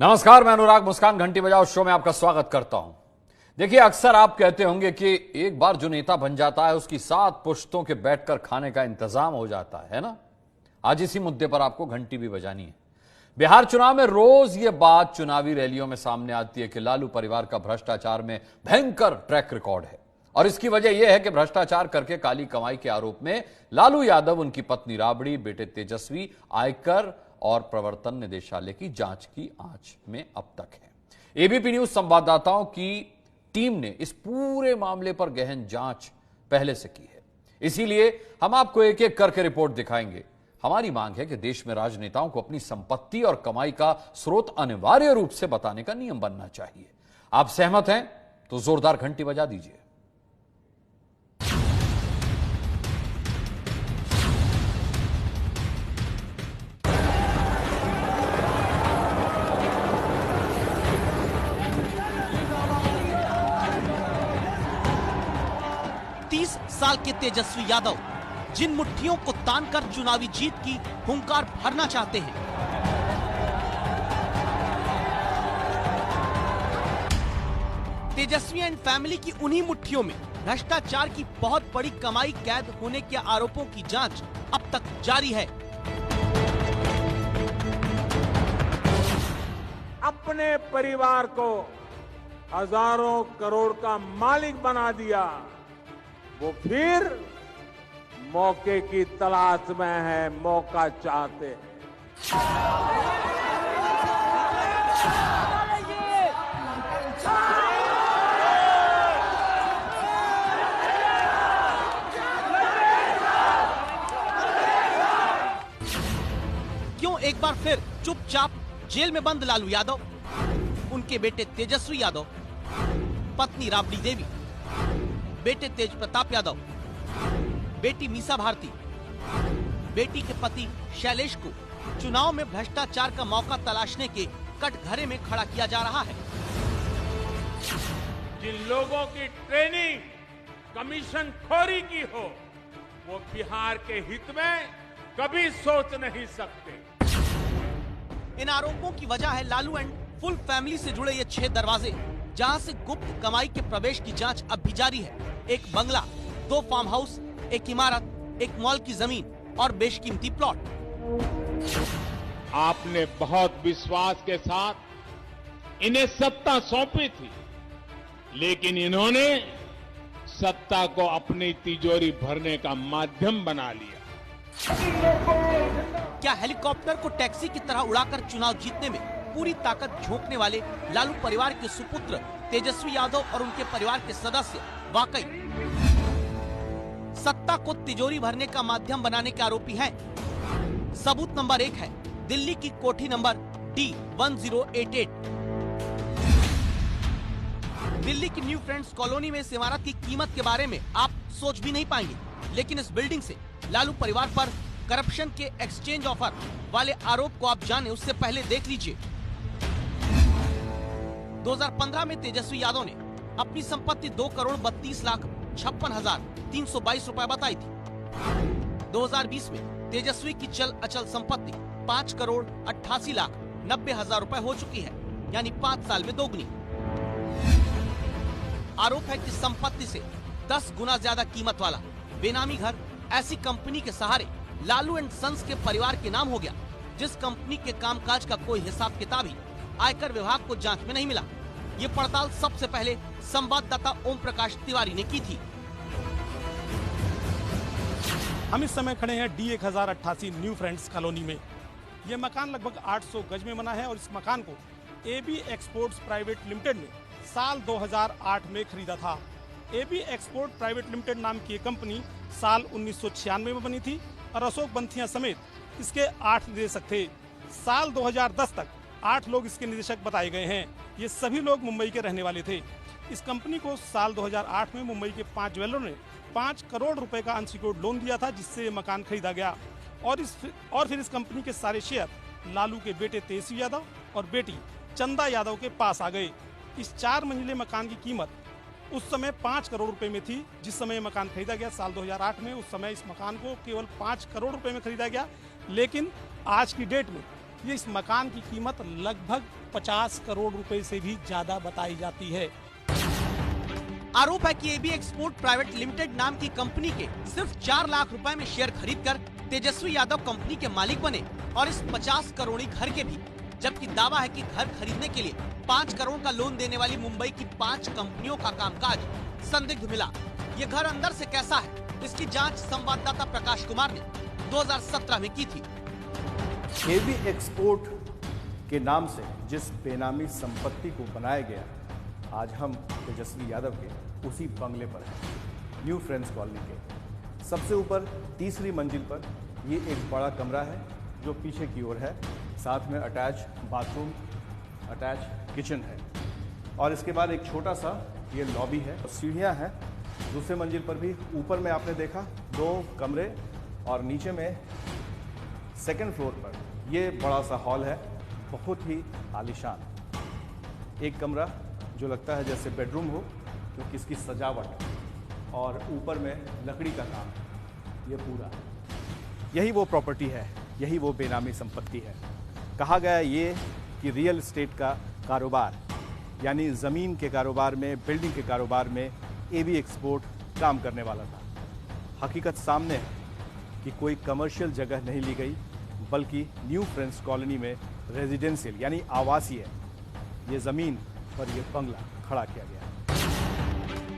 नमस्कार, मैं अनुराग मुस्कान घंटी बजाओ शो में आपका स्वागत करता हूं। देखिए, अक्सर आप कहते होंगे कि एक बार जो नेता बन जाता है उसकी 7 पुश्तों के बैठकर खाने का इंतजाम हो जाता है ना। आज इसी मुद्दे पर आपको घंटी भी बजानी है। बिहार चुनाव में रोज ये बात चुनावी रैलियों में सामने आती है कि लालू परिवार का भ्रष्टाचार में भयंकर ट्रैक रिकॉर्ड है और इसकी वजह यह है कि भ्रष्टाचार करके काली कमाई के आरोप में लालू यादव, उनकी पत्नी राबड़ी, बेटे तेजस्वी आयकर और प्रवर्तन निदेशालय की जांच की आंच में अब तक है। एबीपी न्यूज संवाददाताओं की टीम ने इस पूरे मामले पर गहन जांच पहले से की है, इसीलिए हम आपको एक एक करके रिपोर्ट दिखाएंगे। हमारी मांग है कि देश में राजनेताओं को अपनी संपत्ति और कमाई का स्रोत अनिवार्य रूप से बताने का नियम बनना चाहिए। आप सहमत हैं तो जोरदार घंटी बजा दीजिए। साल के तेजस्वी यादव जिन मुट्ठियों को तानकर चुनावी जीत की हुंकार भरना चाहते हैं, तेजस्वी एंड फैमिली की उन्हीं मुट्ठियों में भ्रष्टाचार की बहुत बड़ी कमाई कैद होने के आरोपों की जांच अब तक जारी है। अपने परिवार को हजारों करोड़ का मालिक बना दिया, वो फिर मौके की तलाश में है, मौका चाहते हैं। क्यों एक बार फिर चुपचाप जेल में बंद लालू यादव, उनके बेटे तेजस्वी यादव, पत्नी राबड़ी देवी, बेटे तेज प्रताप यादव, बेटी मीसा भारती, बेटी के पति शैलेश को चुनाव में भ्रष्टाचार का मौका तलाशने के कटघरे में खड़ा किया जा रहा है। जिन लोगों की ट्रेनिंग कमीशन खोरी की हो, वो बिहार के हित में कभी सोच नहीं सकते। इन आरोपों की वजह है लालू एंड फुल फैमिली से जुड़े ये 6 दरवाजे, जहां से गुप्त कमाई के प्रवेश की जांच अब भी जारी है। एक बंगला, 2 फार्म हाउस, एक इमारत, एक मॉल की जमीन और बेशकीमती प्लॉट। आपने बहुत विश्वास के साथ इन्हें सत्ता सौंपी थी, लेकिन इन्होंने सत्ता को अपनी तिजोरी भरने का माध्यम बना लिया। क्या हेलीकॉप्टर को टैक्सी की तरह उड़ाकर चुनाव जीतने में पूरी ताकत झोंकने वाले लालू परिवार के सुपुत्र तेजस्वी यादव और उनके परिवार के सदस्य वाकई सत्ता को तिजोरी भरने का माध्यम बनाने के आरोपी हैं? सबूत नंबर 1 है दिल्ली की कोठी नंबर D1088। दिल्ली की न्यू फ्रेंड्स कॉलोनी में इस इमारत की कीमत के बारे में आप सोच भी नहीं पाएंगे, लेकिन इस बिल्डिंग से लालू परिवार पर करप्शन के एक्सचेंज ऑफर वाले आरोप को आप जाने उससे पहले देख लीजिए। 2015 में तेजस्वी यादव ने अपनी संपत्ति 2,32,56,322 रुपए बताई थी। 2020 में तेजस्वी की चल अचल संपत्ति 5,88,90,000 रुपए हो चुकी है, यानी 5 साल में दोगुनी। आरोप है कि संपत्ति से 10 गुना ज्यादा कीमत वाला बेनामी घर ऐसी कंपनी के सहारे लालू एंड सन्स के परिवार के नाम हो गया, जिस कंपनी के कामकाज का कोई हिसाब किताब ही आयकर विभाग को जांच में नहीं मिला। ये पड़ताल सबसे पहले संवाददाता ओम प्रकाश तिवारी ने की थी। हम इस समय खड़े हैं D1088 न्यू फ्रेंड्स कॉलोनी में। यह मकान लगभग 800 गज में बना है और इस मकान को AB एक्सपोर्ट्स प्राइवेट लिमिटेड ने साल 2008 में खरीदा था। AB एक्सपोर्ट प्राइवेट लिमिटेड नाम की एक कंपनी साल 1996 में बनी थी और अशोक बंथिया समेत इसके 8 निदेशक थे। साल 2010 तक 8 लोग इसके निदेशक बताए गए हैं। ये सभी लोग मुंबई के रहने वाले थे। इस कंपनी को साल 2008 में मुंबई के 5 ज्वेलरों ने 5 करोड़ रुपए का अनसिक्योर्ड लोन दिया था, जिससे ये मकान खरीदा गया और फिर इस कंपनी के सारे शेयर लालू के बेटे तेजस्वी यादव और बेटी चंदा यादव के पास आ गए। इस 4 मंजिले मकान की कीमत उस समय 5 करोड़ रुपए में थी। जिस समय मकान खरीदा गया साल 2008 में, उस समय इस मकान को केवल 5 करोड़ रुपए में खरीदा गया, लेकिन आज की डेट में ये इस मकान की कीमत लगभग 50 करोड़ रुपए से भी ज्यादा बताई जाती है। आरोप है कि एबी एक्सपोर्ट प्राइवेट लिमिटेड नाम की कंपनी के सिर्फ 4 लाख रुपए में शेयर खरीदकर तेजस्वी यादव कंपनी के मालिक बने और इस 50 करोड़ी घर के भी, जबकि दावा है कि घर खरीदने के लिए 5 करोड़ का लोन देने वाली मुंबई की 5 कंपनियों का कामकाज संदिग्ध मिला। ये घर अंदर से कैसा है, इसकी जांच संवाददाता प्रकाश कुमार ने 2017 में की थी। एबी एक्सपोर्ट के नाम से जिस बेनामी संपत्ति को बनाया गया, आज हम तेजस्वी यादव के उसी बंगले पर हैं, न्यू फ्रेंड्स कॉलोनी के सबसे ऊपर तीसरी मंजिल पर। ये एक बड़ा कमरा है जो पीछे की ओर है, साथ में अटैच बाथरूम, अटैच किचन है और इसके बाद एक छोटा सा ये लॉबी है, सीढ़ियाँ हैं दूसरे मंजिल पर भी। ऊपर में आपने देखा 2 कमरे और नीचे में सेकंड फ्लोर पर ये बड़ा सा हॉल है, बहुत ही आलीशान। एक कमरा जो लगता है जैसे बेडरूम हो, क्योंकि इसकी सजावट और ऊपर में लकड़ी का काम, ये पूरा यही वो प्रॉपर्टी है, यही वो बेनामी संपत्ति है। कहा गया ये कि रियल एस्टेट का कारोबार, यानी ज़मीन के कारोबार में, बिल्डिंग के कारोबार में एबी एक्सपोर्ट काम करने वाला था। हकीकत सामने है कि कोई कमर्शियल जगह नहीं ली गई, बल्कि न्यू फ्रेंड्स कॉलोनी में रेजिडेंशियल यानी आवासीय ये ज़मीन पर ये बंगला खड़ा किया गया।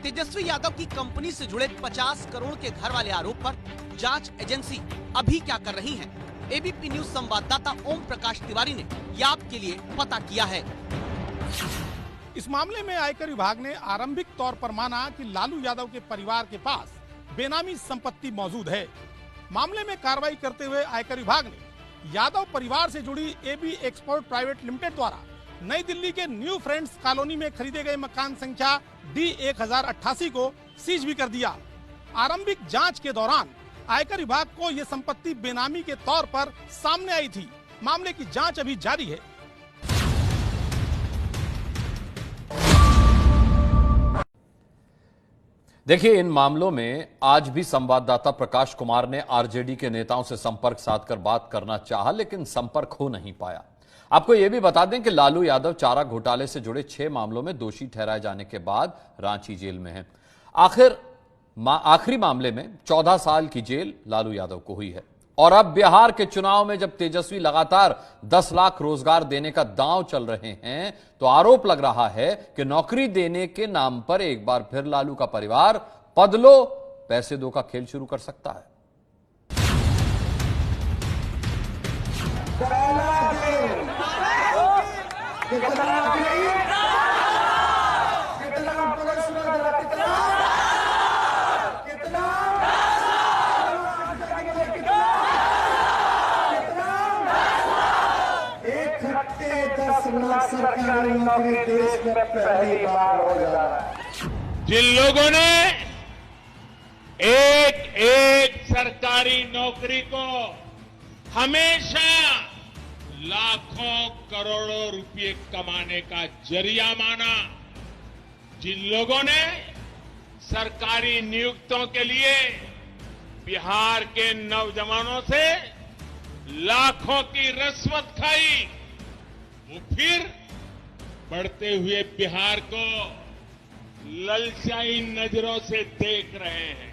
तेजस्वी यादव की कंपनी से जुड़े 50 करोड़ के घर वाले आरोप पर जांच एजेंसी अभी क्या कर रही है, एबीपी न्यूज संवाददाता ओम प्रकाश तिवारी ने ये आपके लिए पता किया है। इस मामले में आयकर विभाग ने आरंभिक तौर पर माना कि लालू यादव के परिवार के पास बेनामी संपत्ति मौजूद है। मामले में कार्रवाई करते हुए आयकर विभाग ने यादव परिवार से जुड़ी एबी एक्सपोर्ट प्राइवेट लिमिटेड द्वारा नई दिल्ली के न्यू फ्रेंड्स कॉलोनी में खरीदे गए मकान संख्या D1088 को सीज भी कर दिया। आरंभिक जांच के दौरान आयकर विभाग को यह संपत्ति बेनामी के तौर पर सामने आई थी। मामले की जांच अभी जारी है। देखिए, इन मामलों में आज भी संवाददाता प्रकाश कुमार ने आरजेडी के नेताओं से संपर्क साधकर बात करना चाहा, लेकिन संपर्क हो नहीं पाया। आपको यह भी बता दें कि लालू यादव चारा घोटाले से जुड़े 6 मामलों में दोषी ठहराए जाने के बाद रांची जेल में हैं। आखिरी मामले में 14 साल की जेल लालू यादव को हुई है। और अब बिहार के चुनाव में जब तेजस्वी लगातार 10 लाख रोजगार देने का दांव चल रहे हैं, तो आरोप लग रहा है कि नौकरी देने के नाम पर एक बार फिर लालू का परिवार पद लो पैसे दो का खेल शुरू कर सकता है। सरकारी नौकरी देश में पहली बार हो जा रहा है। जिन लोगों ने एक एक सरकारी नौकरी को हमेशा लाखों करोड़ों रुपए कमाने का जरिया माना, जिन लोगों ने सरकारी नियुक्तों के लिए बिहार के नौजवानों से लाखों की रिश्वत खाई, वो फिर बढ़ते हुए बिहार को ललचाई नजरों से देख रहे हैं।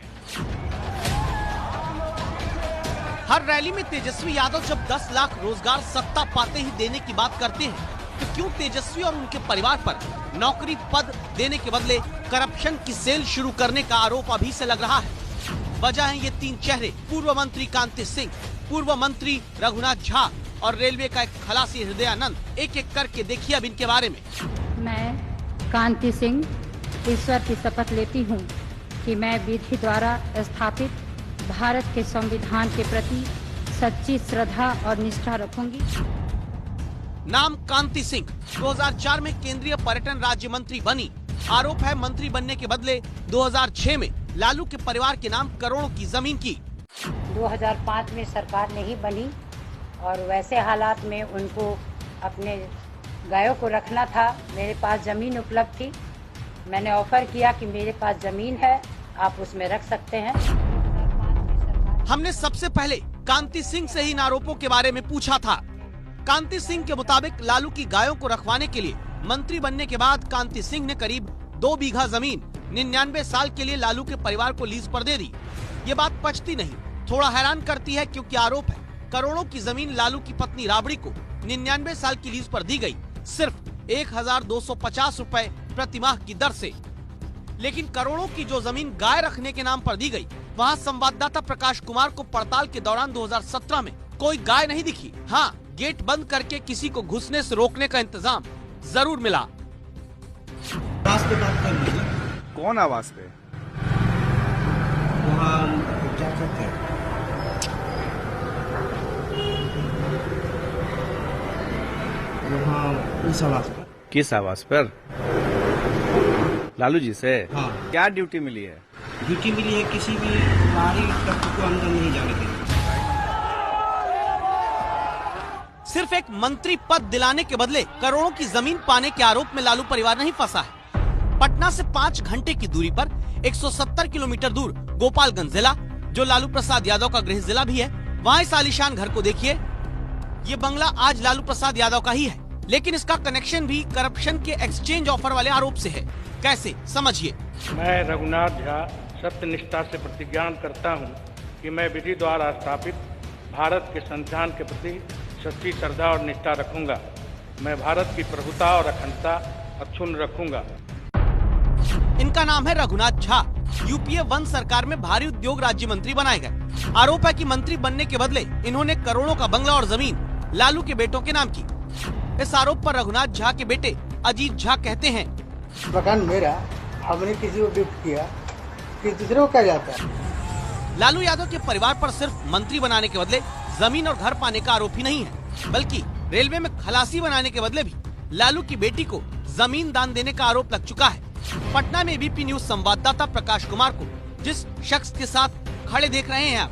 हर रैली में तेजस्वी यादव जब 10 लाख रोजगार सत्ता पाते ही देने की बात करते हैं, तो क्यों तेजस्वी और उनके परिवार पर नौकरी पद देने के बदले करप्शन की सेल शुरू करने का आरोप अभी से लग रहा है। वजह है ये 3 चेहरे, पूर्व मंत्री कांति सिंह, पूर्व मंत्री रघुनाथ झा और रेलवे का एक खलासी हृदयानंद। एक एक करके देखिए अब इनके बारे में। मैं कांति सिंह ईश्वर की शपथ लेती हूँ कि मैं विधि द्वारा स्थापित भारत के संविधान के प्रति सच्ची श्रद्धा और निष्ठा रखूंगी। नाम कांति सिंह 2004 में केंद्रीय पर्यटन राज्य मंत्री बनी। आरोप है मंत्री बनने के बदले 2006 में लालू के परिवार के नाम करोड़ों की जमीन की। 2005 में सरकार नहीं बनी और वैसे हालात में उनको अपने गायों को रखना था। मेरे पास जमीन उपलब्ध थी, मैंने ऑफर किया कि मेरे पास जमीन है, आप उसमें रख सकते हैं। हमने सबसे पहले कांति सिंह से ही इन आरोपों के बारे में पूछा था। कांति सिंह के मुताबिक लालू की गायों को रखवाने के लिए मंत्री बनने के बाद कांति सिंह ने करीब 2 बीघा जमीन 99 साल के लिए लालू के परिवार को लीज पर दे दी। ये बात पचती नहीं, थोड़ा हैरान करती है, क्योंकि आरोप है करोड़ों की जमीन लालू की पत्नी राबड़ी को 99 साल की लीज पर दी गई, सिर्फ 1250 रुपए प्रति माह की दर से। लेकिन करोड़ों की जो जमीन गाय रखने के नाम पर दी गई, वहाँ संवाददाता प्रकाश कुमार को पड़ताल के दौरान 2017 में कोई गाय नहीं दिखी। हाँ, गेट बंद करके किसी को घुसने से रोकने का इंतजाम जरूर मिला। कौन आवाज पे? क्या कहते हैं, इस आवाज पर। किस आवाज पर? लालू जी से? हाँ। क्या ड्यूटी मिली है? ड्यूटी मिली है किसी भी बाहरी तत्व को अंदर नहीं जाने देनी। सिर्फ एक मंत्री पद दिलाने के बदले करोड़ों की जमीन पाने के आरोप में लालू परिवार नहीं फंसा है। पटना से 5 घंटे की दूरी पर 170 किलोमीटर दूर गोपालगंज जिला, जो लालू प्रसाद यादव का गृह जिला भी है, वहाँ इस आलीशान घर को देखिए। ये बंगला आज लालू प्रसाद यादव का ही है, लेकिन इसका कनेक्शन भी करप्शन के एक्सचेंज ऑफर वाले आरोप से है। कैसे, समझिए। मैं रघुनाथ झा सत्यनिष्ठा से प्रतिज्ञान करता हूं कि मैं विधि द्वारा स्थापित भारत के संविधान के प्रति सच्ची श्रद्धा और निष्ठा रखूंगा। मैं भारत की प्रभुता और अखंडता अक्षुण्ण रखूंगा। इनका नाम है रघुनाथ झा। यूपीए 1 सरकार में भारी उद्योग राज्य मंत्री बनाए गए। आरोप है कि मंत्री बनने के बदले इन्होंने करोड़ों का बंगला और जमीन लालू के बेटों के नाम की। इस आरोप पर रघुनाथ झा के बेटे अजीत झा कहते हैं, मकान मेरा, हमने किसी को गिफ्ट किया, किसी दूसरे को क्या जाता है। लालू यादव के परिवार पर सिर्फ मंत्री बनाने के बदले जमीन और घर पाने का आरोप ही नहीं है, बल्कि रेलवे में खलासी बनाने के बदले भी लालू की बेटी को जमीन दान देने का आरोप लग चुका है। पटना में एबीपी न्यूज संवाददाता प्रकाश कुमार को जिस शख्स के साथ खड़े देख रहे हैं आप,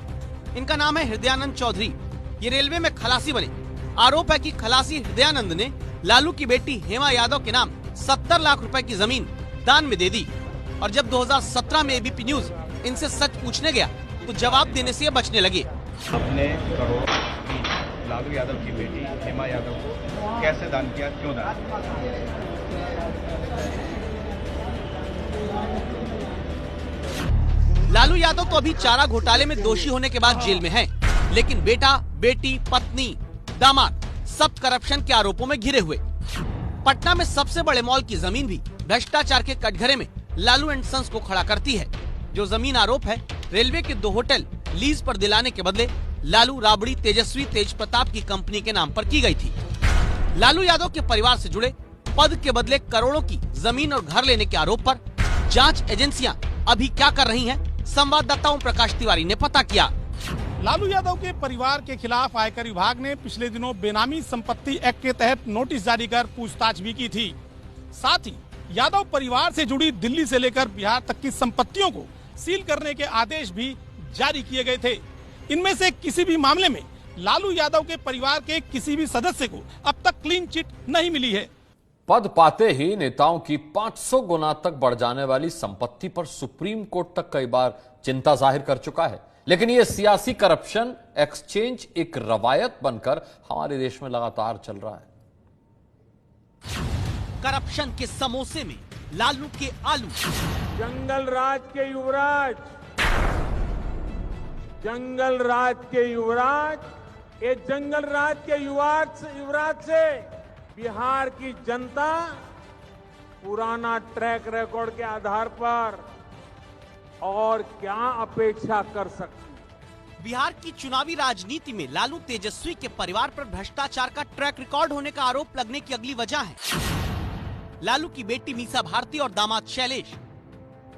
इनका नाम है हृदयानंद चौधरी। ये रेलवे में खलासी बने। आरोप है कि खलासी हृदयानंद ने लालू की बेटी हेमा यादव के नाम 70 लाख रुपए की जमीन दान में दे दी, और जब 2017 में एबीपी न्यूज इनसे सच पूछने गया तो जवाब देने से बचने लगे। अपने करोड़ लालू यादव की बेटी हेमा यादव को कैसे दान किया, क्यों दान? लालू यादव तो अभी चारा घोटाले में दोषी होने के बाद जेल में है, लेकिन बेटा, बेटी, पत्नी, दामाद सब करप्शन के आरोपों में घिरे हुए। पटना में सबसे बड़े मॉल की जमीन भी भ्रष्टाचार के कटघरे में लालू एंड सन्स को खड़ा करती है। जो जमीन आरोप है रेलवे के 2 होटल लीज पर दिलाने के बदले लालू, राबड़ी, तेजस्वी, तेज प्रताप की कंपनी के नाम पर की गई थी। लालू यादव के परिवार से जुड़े पद के बदले करोड़ों की जमीन और घर लेने के आरोप पर जांच एजेंसियां अभी क्या कर रही हैं, संवाददाताओं प्रकाश तिवारी ने पता किया। लालू यादव के परिवार के खिलाफ आयकर विभाग ने पिछले दिनों बेनामी संपत्ति एक्ट के तहत नोटिस जारी कर पूछताछ भी की थी। साथ ही यादव परिवार से जुड़ी दिल्ली से लेकर बिहार तक की संपत्तियों को सील करने के आदेश भी जारी किए गए थे। इनमें से किसी भी मामले में लालू यादव के परिवार के किसी भी सदस्य को अब तक क्लीन चिट नहीं मिली है। पद पाते ही नेताओं की 500 गुना तक बढ़ जाने वाली संपत्ति पर सुप्रीम कोर्ट तक कई बार चिंता जाहिर कर चुका है, लेकिन यह सियासी करप्शन एक्सचेंज एक रवायत बनकर हमारे देश में लगातार चल रहा है। करप्शन के समोसे में लालू के आलू। जंगल राज के युवराज, जंगल राज के युवराज, ये जंगल राज के युवराज से बिहार की जनता पुराना ट्रैक रिकॉर्ड के आधार पर और क्या अपेक्षा कर सकती है। बिहार की चुनावी राजनीति में लालू तेजस्वी के परिवार पर भ्रष्टाचार का ट्रैक रिकॉर्ड होने का आरोप लगने की अगली वजह है लालू की बेटी मीसा भारती और दामाद शैलेश।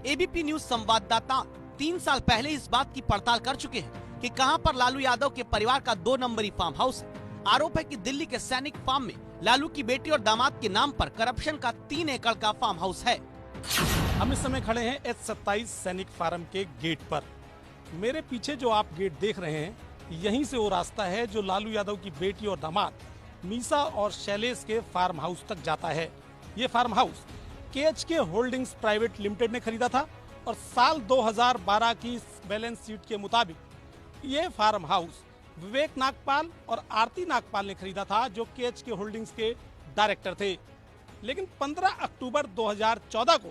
एबीपी न्यूज संवाददाता 3 साल पहले इस बात की पड़ताल कर चुके हैं कि कहां पर लालू यादव के परिवार का 2 नंबरी फार्म हाउस है। आरोप है कि दिल्ली के सैनिक फार्म में लालू की बेटी और दामाद के नाम पर करप्शन का 3 एकड़ का फार्म हाउस है। हम इस समय खड़े हैं H27 सैनिक फार्म के गेट पर। मेरे पीछे जो आप गेट देख रहे हैं, यहीं से वो रास्ता है जो लालू यादव की बेटी और दामाद मीसा और शैलेश के फार्म हाउस तक जाता है। ये farm house KHK holdings private limited ने खरीदा था और साल 2012 की बैलेंस शीट के मुताबिक ये फार्म हाउस विवेक नागपाल और आरती नागपाल ने खरीदा था, जो केएचके होल्डिंग्स के डायरेक्टर थे। लेकिन 15 अक्टूबर 2014 को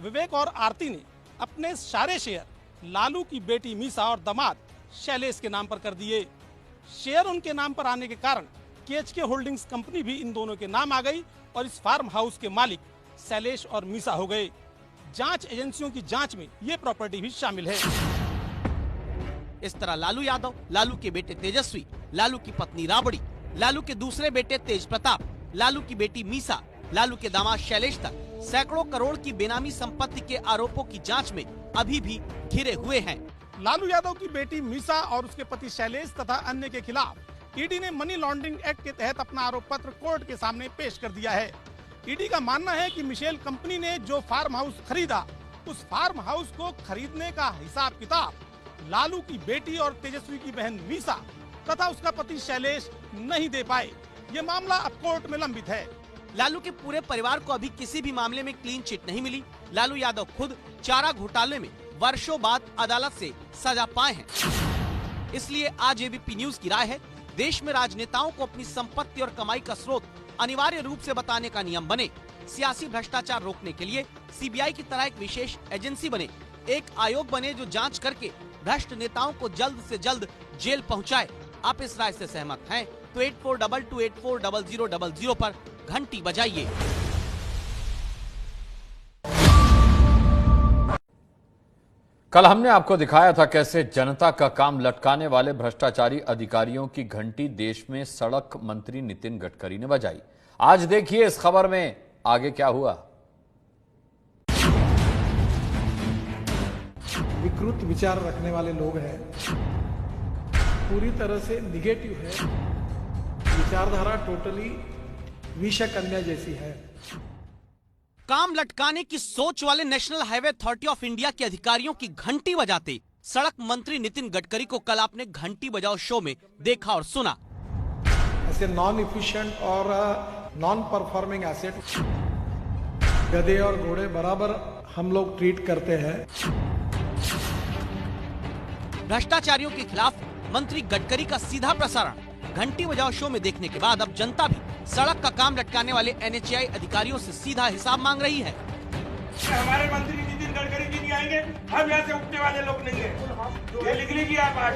विवेक और आरती ने अपने सारे शेयर लालू की बेटी मीसा और दामाद शैलेश के नाम पर कर दिए। शेयर उनके नाम पर आने के कारण केएचके होल्डिंग्स कंपनी भी इन दोनों के नाम आ गई और इस फार्म हाउस के मालिक शैलेश और मीसा हो गए। जांच एजेंसियों की जांच में ये प्रॉपर्टी भी शामिल है। इस तरह लालू यादव, लालू के बेटे तेजस्वी, लालू की पत्नी राबड़ी, लालू के दूसरे बेटे तेज प्रताप, लालू की बेटी मीसा, लालू के दामाद शैलेश तक सैकड़ों करोड़ की बेनामी संपत्ति के आरोपों की जांच में अभी भी घिरे हुए हैं। लालू यादव की बेटी मीसा और उसके पति शैलेश तथा अन्य के खिलाफ ईडी ने मनी लॉन्ड्रिंग एक्ट के तहत अपना आरोप पत्र कोर्ट के सामने पेश कर दिया है। ईडी का मानना है कि मिशेल कंपनी ने जो फार्म हाउस खरीदा, उस फार्म हाउस को खरीदने का हिसाब किताब लालू की बेटी और तेजस्वी की बहन मीसा तथा उसका पति शैलेश नहीं दे पाए। ये मामला अब कोर्ट में लंबित है। लालू के पूरे परिवार को अभी किसी भी मामले में क्लीन चिट नहीं मिली। लालू यादव खुद चारा घोटाले में वर्षों बाद अदालत से सजा पाए हैं। इसलिए आज एबीपी न्यूज की राय है, देश में राजनेताओं को अपनी संपत्ति और कमाई का स्रोत अनिवार्य रूप से बताने का नियम बने। सियासी भ्रष्टाचार रोकने के लिए सीबीआई की तरह एक विशेष एजेंसी बने, एक आयोग बने जो जांच करके भ्रष्ट नेताओं को जल्द से जल्द जेल पहुंचाए। आप इस राय से सहमत हैं तो 8422840000 पर घंटी बजाइए। कल हमने आपको दिखाया था कैसे जनता का काम लटकाने वाले भ्रष्टाचारी अधिकारियों की घंटी देश में सड़क मंत्री नितिन गडकरी ने बजाई। आज देखिए इस खबर में आगे क्या हुआ। विकृत विचार रखने वाले लोग हैं, पूरी तरह से निगेटिव है, विचारधारा टोटली विषकन्या जैसी है। काम लटकाने की सोच वाले national highway authority of India के अधिकारियों की घंटी बजाते सड़क मंत्री नितिन गडकरी को कल आपने घंटी बजाओ शो में देखा और सुना। ऐसे नॉन इफिशिएंट और नॉन परफॉर्मिंग एसेट गधे और घोड़े बराबर हम लोग ट्रीट करते हैं। भ्रष्टाचारियों के खिलाफ मंत्री गडकरी का सीधा प्रसारण घंटी बजाओ शो में देखने के बाद अब जनता भी सड़क का काम लटकाने वाले एनएचएआई अधिकारियों से सीधा हिसाब मांग रही है। हमारे मंत्री नितिन गडकरी जी नहीं आएंगे, हम यहाँ से उठने वाले लोग नहीं है। ये लिख लीजिए आप आज।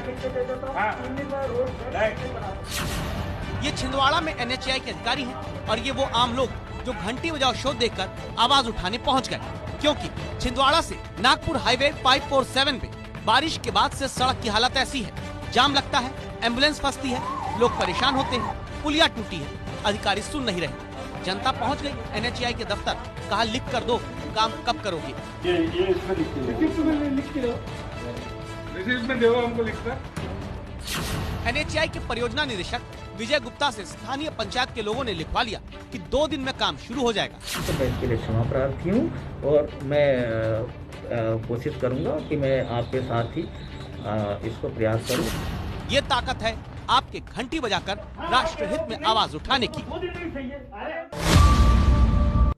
ये छिंदवाड़ा में एनएचएआई के अधिकारी हैं और ये वो आम लोग जो घंटी बजाओ शो देखकर आवाज उठाने पहुंच गए, क्योंकि छिंदवाड़ा से नागपुर हाईवे 547 पे बारिश के बाद से सड़क की हालत ऐसी है, जाम लगता है, एम्बुलेंस फंसती है, लोग परेशान होते हैं, पुलिया टूटी है, अधिकारी सुन नहीं रहे। जनता पहुंच गई एनएचएआई के दफ्तर, कहा लिख कर दो, काम कब करोगे? ये इसमें लिख दो हमको लिखकर। एनएचएआई के परियोजना निदेशक विजय गुप्ता से स्थानीय पंचायत के लोगों ने लिखवा लिया कि 2 दिन में काम शुरू हो जाएगा। तो मैं इसके लिए क्षमा प्रार्थी हूँ और मैं कोशिश करूंगा कि मैं आपके साथ ही इसको प्रयास करूं। ये ताकत है आपके घंटी बजाकर राष्ट्रहित में आवाज उठाने की।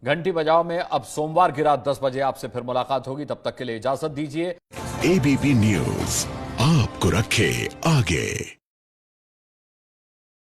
घंटी बजाओ में अब सोमवार की रात 10 बजे आपसे फिर मुलाकात होगी। तब तक के लिए इजाजत दीजिए। एबीपी न्यूज आपको रखे आगे।